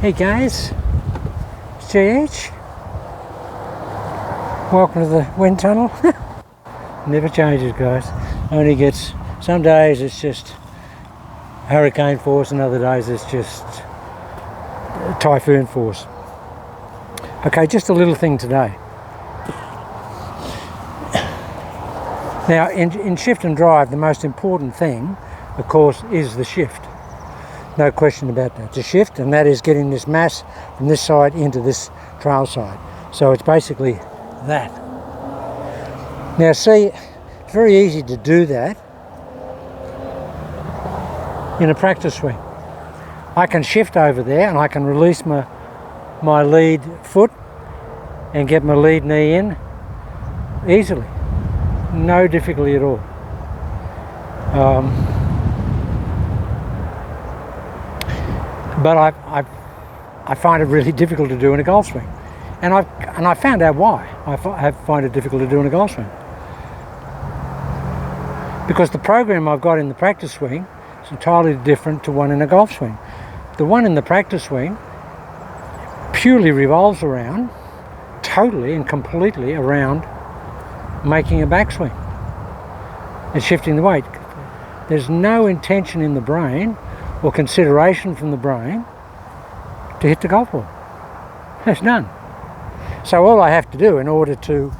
Hey guys, it's JH. Welcome to the wind tunnel. Never changes, guys. Only gets, some days it's just hurricane force and other days it's just typhoon force. Okay, just a little thing today. Now in shift and drive, the most important thing, of course, is the shift. No question about that. It's a shift, and that is getting this mass from this side into this trail side. So it's basically that. Now see, it's very easy to do that in a practice swing. I can shift over there and I can release my lead foot and get my lead knee in easily. No difficulty at all. But I find it really difficult to do in a golf swing, and I found out why I find it difficult to do in a golf swing. Because the program I've got in the practice swing is entirely different to one in a golf swing. The one in the practice swing purely revolves around, totally and completely around, making a backswing and shifting the weight. There's no intention in the brain or consideration from the brain to hit the golf ball. There's none. So all I have to do in order to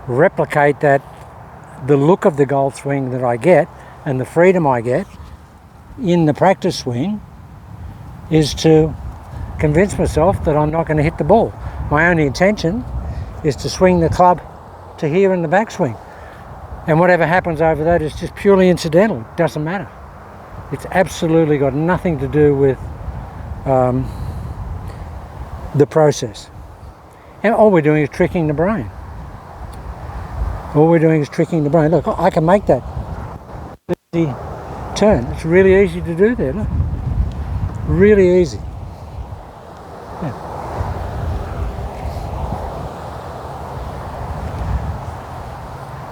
replicate that, the look of the golf swing that I get and the freedom I get in the practice swing, is to convince myself that I'm not going to hit the ball. My only intention is to swing the club to here in the backswing. And whatever happens over that is just purely incidental. It doesn't matter. It's absolutely got nothing to do with the process. And all we're doing is tricking the brain. All we're doing is tricking the brain. Look, I can make that easy turn. It's really easy to do there, look. Really easy. Yeah.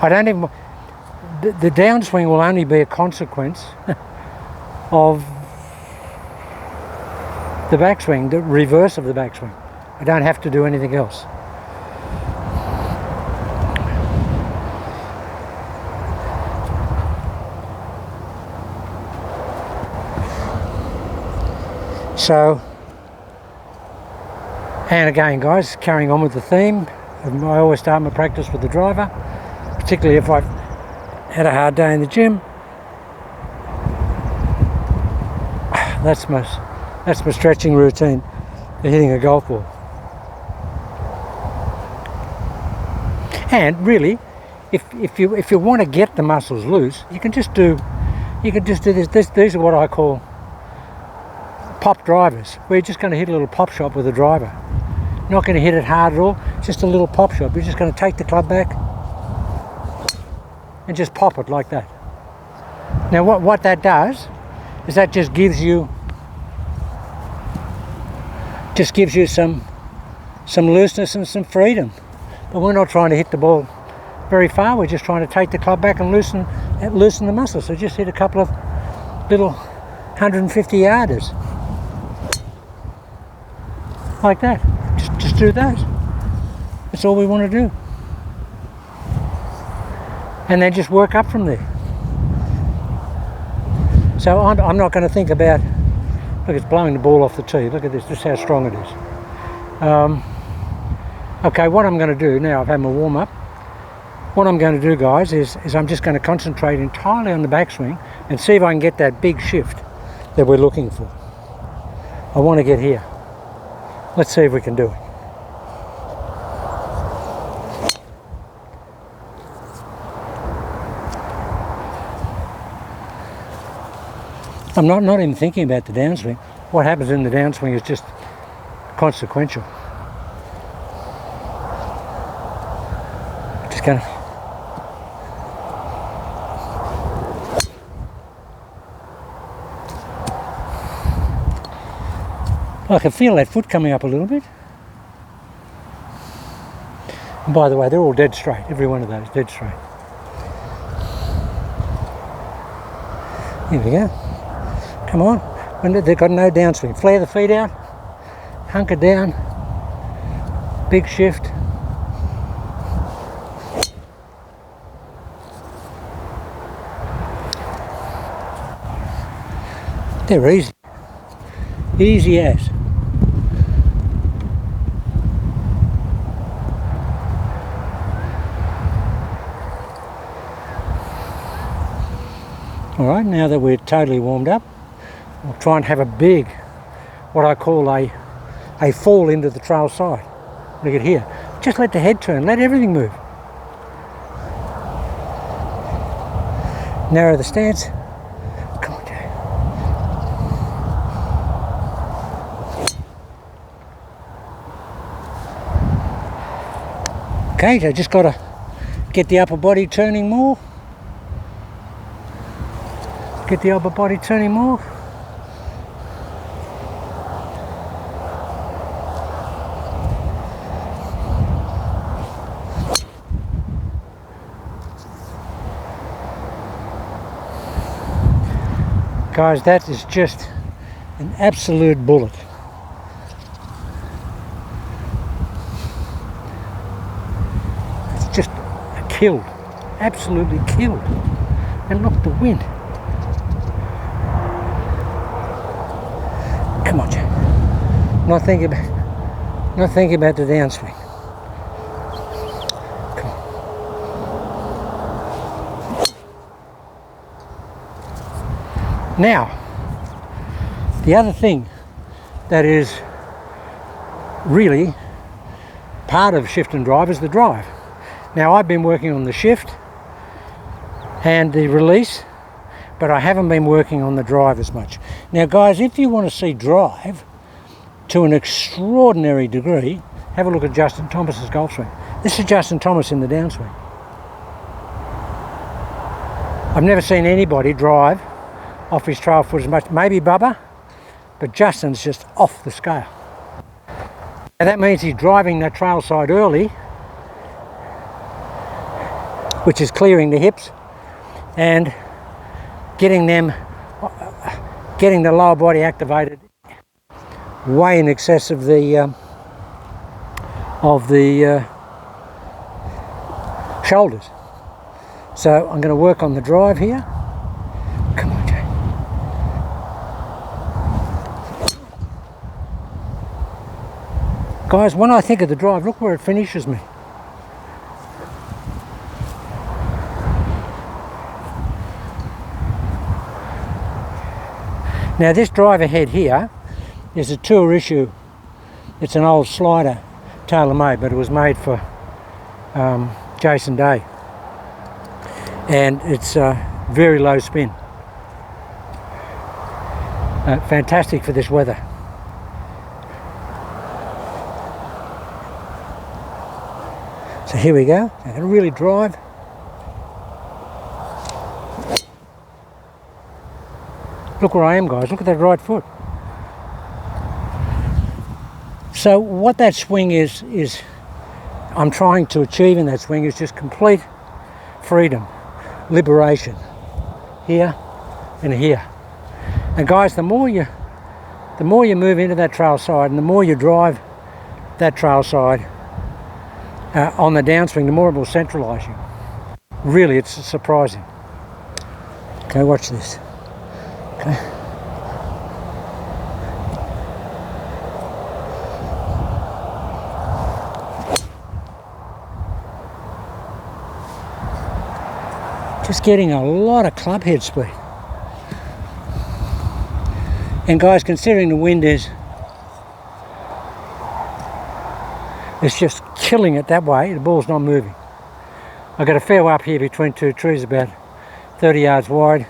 I don't even... The downswing will only be a consequence of the backswing, the reverse of the backswing. I don't have to do anything else. So, and again guys, carrying on with the theme, I always start my practice with the driver, particularly if I've had a hard day in the gym. That's my stretching routine for hitting a golf ball. And really, if you want to get the muscles loose, you can just do this. These are what I call pop drivers, where you're just going to hit a little pop shot with a driver. You're not going to hit it hard at all, just a little pop shot. You're just going to take the club back and just pop it like that. Now what that does is that just gives you some looseness and some freedom. But we're not trying to hit the ball very far, we're just trying to take the club back and loosen the muscles. So just hit a couple of little 150 yarders. Like that. Just do those. That's all we want to do. And then just work up from there. So I'm not going to think about, look, it's blowing the ball off the tee. Look at this, just how strong it is. Okay, what I'm going to do now, I've had my warm up. What I'm going to do, guys, is I'm just going to concentrate entirely on the backswing and see if I can get that big shift that we're looking for. I want to get here. Let's see if we can do it. I'm not even thinking about the downswing. What happens in the downswing is just consequential. Just gonna... I can feel that foot coming up a little bit. And by the way, they're all dead straight. Every one of those, dead straight. Here we go. Come on. When they've got no downswing. Flare the feet out. Hunker down. Big shift. They're easy. Easy as. Alright, now that we're totally warmed up, we'll try and have a big, what I call a fall into the trail side. Look at here. Just let the head turn, let everything move. Narrow the stance. Come on, Jay. Okay, so just got to get the upper body turning more. Get the upper body turning more. Guys, that is just an absolute bullet. It's just killed, absolutely killed. And look, the wind. Come on, Jack. Not thinking about the downswing. Come on. Now, the other thing that is really part of shift and drive is the drive. Now, I've been working on the shift and the release, but I haven't been working on the drive as much. Now guys, if you want to see drive to an extraordinary degree, have a look at Justin Thomas's golf swing. This is Justin Thomas in the downswing. I've never seen anybody drive off his trail foot as much, maybe Bubba, but Justin's just off the scale. Now that means he's driving that trail side early, which is clearing the hips and getting the lower body activated way in excess of the shoulders. So I'm going to work on the drive here. Come on, Jay. Guys, when I think of the drive, look where it finishes me. Now this driver head here is a tour issue. It's an old slider, tailor-made, but it was made for Jason Day. And it's very low spin. Fantastic for this weather. So here we go. I'm going to really drive. Look where I am, guys. Look at that right foot. So what that swing is I'm trying to achieve in that swing is just complete freedom, liberation, here and here. And guys, the more you move into that trail side and the more you drive that trail side on the downswing, the more it will centralise you. Really, it's surprising. Okay, watch this. Okay. Just getting a lot of club head speed. And guys, considering the wind is it's just killing it that way, the ball's not moving. I've got a fairway up here between two trees about 30 yards wide,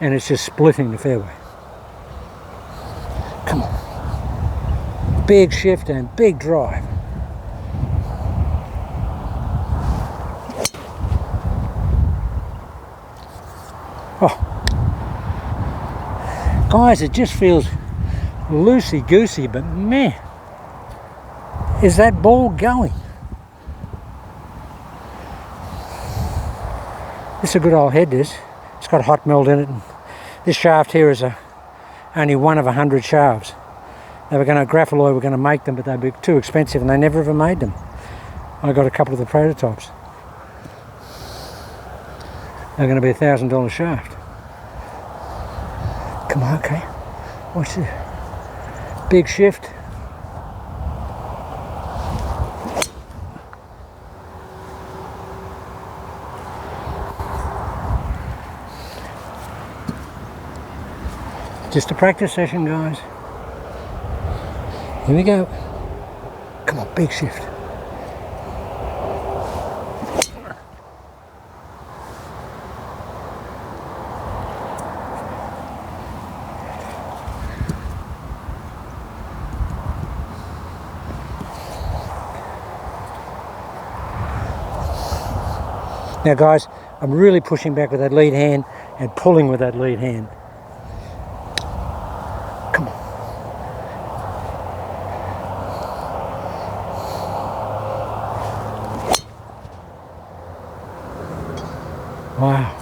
and it's just splitting the fairway. Come on. Big shift and big drive. Oh. Guys, it just feels loosey-goosey, but man, is that ball going? This is a good old head, this. It's got hot melt in it. And This shaft here is only one of 100 shafts. They were going to, Grapholoy were going to make them, but they'd be too expensive and they never ever made them. I got a couple of the prototypes. They're going to be $1,000 shaft. Come on, okay. Watch this. Big shift. Just a practice session, guys. Here we go. Come on, big shift. Now guys, I'm really pushing back with that lead hand and pulling with that lead hand. Come on. Wow.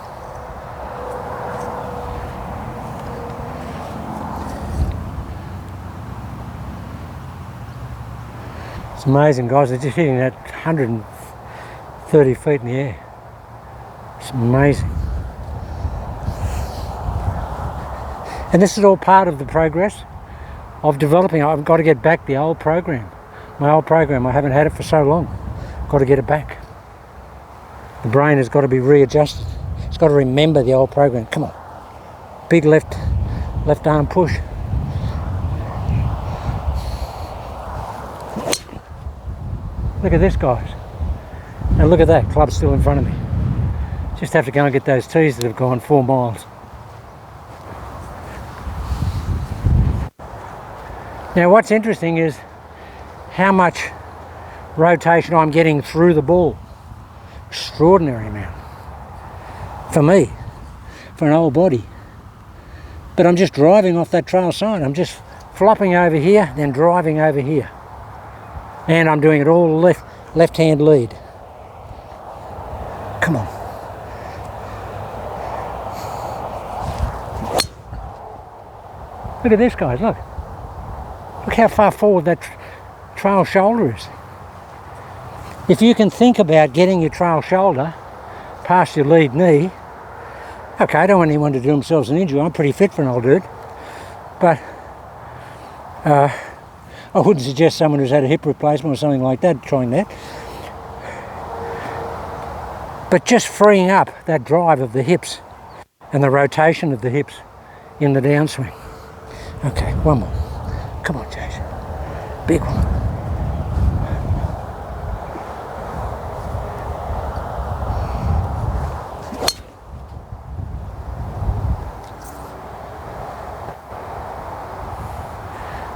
It's amazing, guys. They're just hitting that 130 feet in the air. It's amazing. And this is all part of the progress of developing. I've got to get back the old program. My old program, I haven't had it for so long. Got to get it back. The brain has got to be readjusted. It's got to remember the old program. Come on. Big left arm push. Look at this, guys. Now look at that, club's still in front of me. Just have to go and get those tees that have gone 4 miles. Now what's interesting is how much rotation I'm getting through the ball. Extraordinary amount. For me, for an old body. But I'm just driving off that trail side. I'm just flopping over here, then driving over here. And I'm doing it all left-hand lead. Come on. Look at this, guys, look. Look how far forward that trail shoulder is. If you can think about getting your trail shoulder past your lead knee, okay, I don't want anyone to do themselves an injury. I'm pretty fit for an old dude. But I wouldn't suggest someone who's had a hip replacement or something like that trying that. But just freeing up that drive of the hips and the rotation of the hips in the downswing. Okay, one more. Come on, Jason. Big one.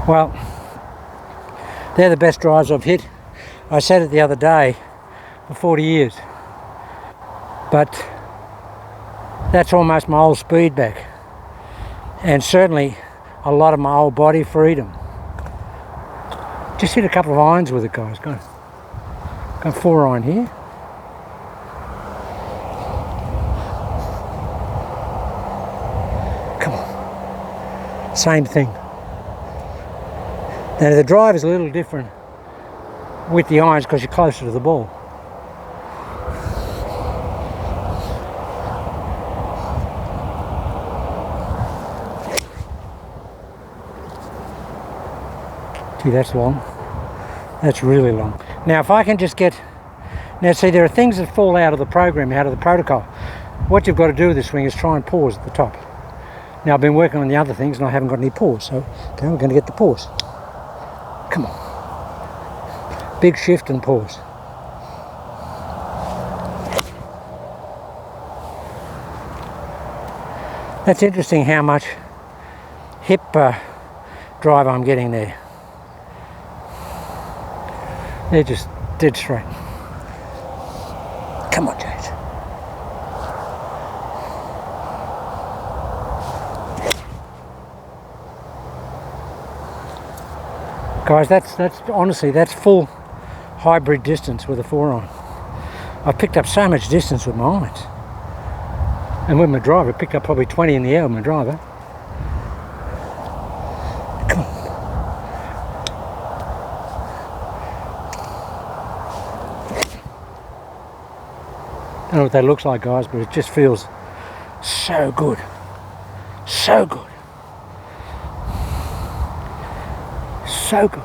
Well, they're the best drives I've hit. I said it the other day, for 40 years. But that's almost my old speed back. And certainly a lot of my old body freedom. Just hit a couple of irons with it, guys. Go 4 iron here. Come on. Same thing. Now the drive is a little different with the irons because you're closer to the ball. Gee, that's long. That's really long. Now if I can just get... Now see, there are things that fall out of the program, out of the protocol. What you've got to do with this swing is try and pause at the top. Now I've been working on the other things and I haven't got any pause, so okay, we're going to get the pause. Come on. Big shift and pause. That's interesting how much hip drive I'm getting there. They're just dead straight. Come on, James. Guys, that's honestly, that's full hybrid distance with a 4-iron. I've picked up so much distance with my irons. And with my driver, picked up probably 20 in the air with my driver. Come on. I don't know what that looks like, guys, but it just feels so good. So good. So good.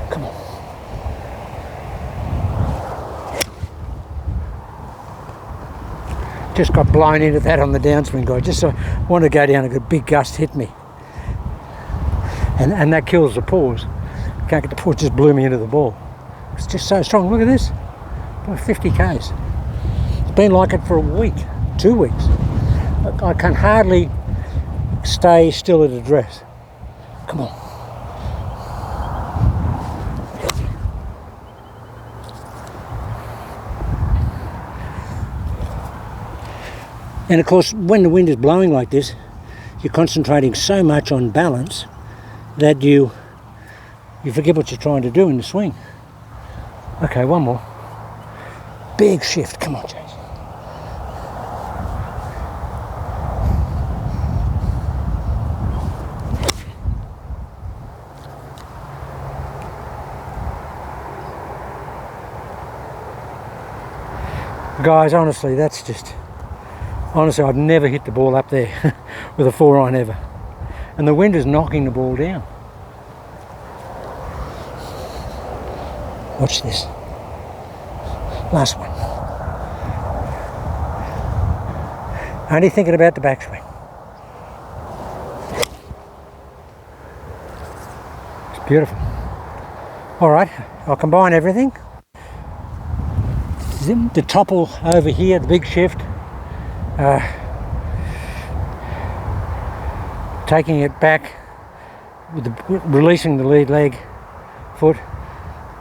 Come on. Just got blown into that on the downswing, guy. Just wanted to go down, a big gust hit me. And that kills the pause. Can't get the pause, just blew me into the ball. It's just so strong. Look at this. About 50 Ks. It's been like it for a week, 2 weeks. I can hardly stay still at address. Come on. And of course, when the wind is blowing like this, you're concentrating so much on balance that you forget what you're trying to do in the swing. Okay, one more. Big shift. Come on, Chase. Guys, honestly, I've never hit the ball up there with a 4-iron ever. And the wind is knocking the ball down. Watch this. Last one. Only thinking about the backswing. It's beautiful. All right, I'll combine everything. The topple over here, the big shift. Taking it back, with releasing the lead leg foot,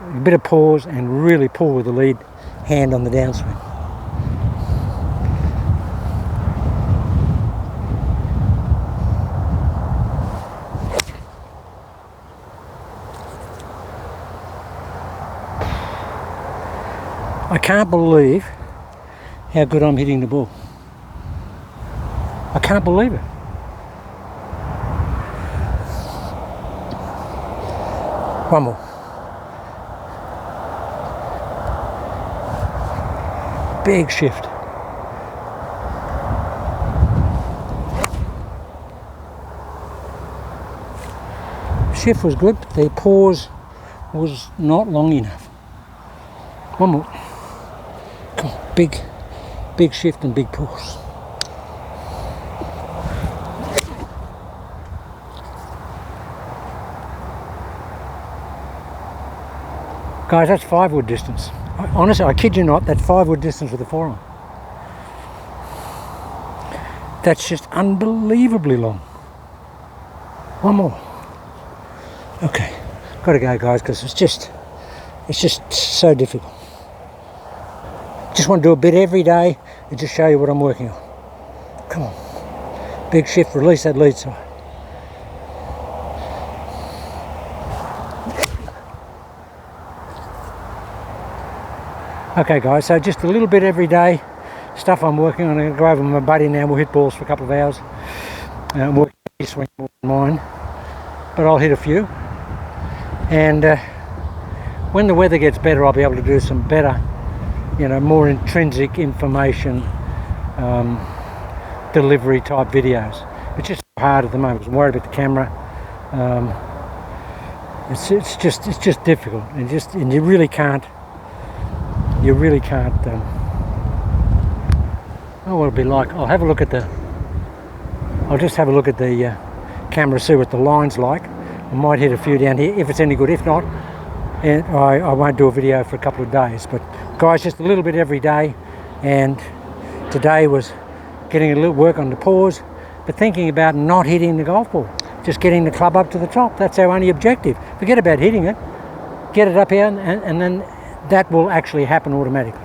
a bit of pause, and really pull with the lead hand on the downswing. I can't believe how good I'm hitting the ball. I can't believe it. One more. Big shift. Shift was good, but the pause was not long enough. One more. Come on, big shift and big pause. Guys, that's 5-wood distance. Honestly, I kid you not, that's 5-wood distance with a 4-iron. That's just unbelievably long. One more. Okay, gotta go, guys, because it's just so difficult. Just want to do a bit every day and just show you what I'm working on. Come on. Big shift, release that lead side. Okay guys, so just a little bit every day, stuff I'm working on. I'm going to go over with my buddy now, we'll hit balls for a couple of hours. I'm working on his swing more than mine, but I'll hit a few. And when the weather gets better, I'll be able to do some better, more intrinsic information delivery type videos. It's just hard at the moment. I'm worried about the camera. It's just difficult, and you really can't. Oh, what it'll be like. I'll just have a look at the camera, see what the line's like. I might hit a few down here if it's any good. If not, I won't do a video for a couple of days. But guys, just a little bit every day. And today was getting a little work on the pause, but thinking about not hitting the golf ball, just getting the club up to the top. That's our only objective. Forget about hitting it. Get it up here, and then that will actually happen automatically.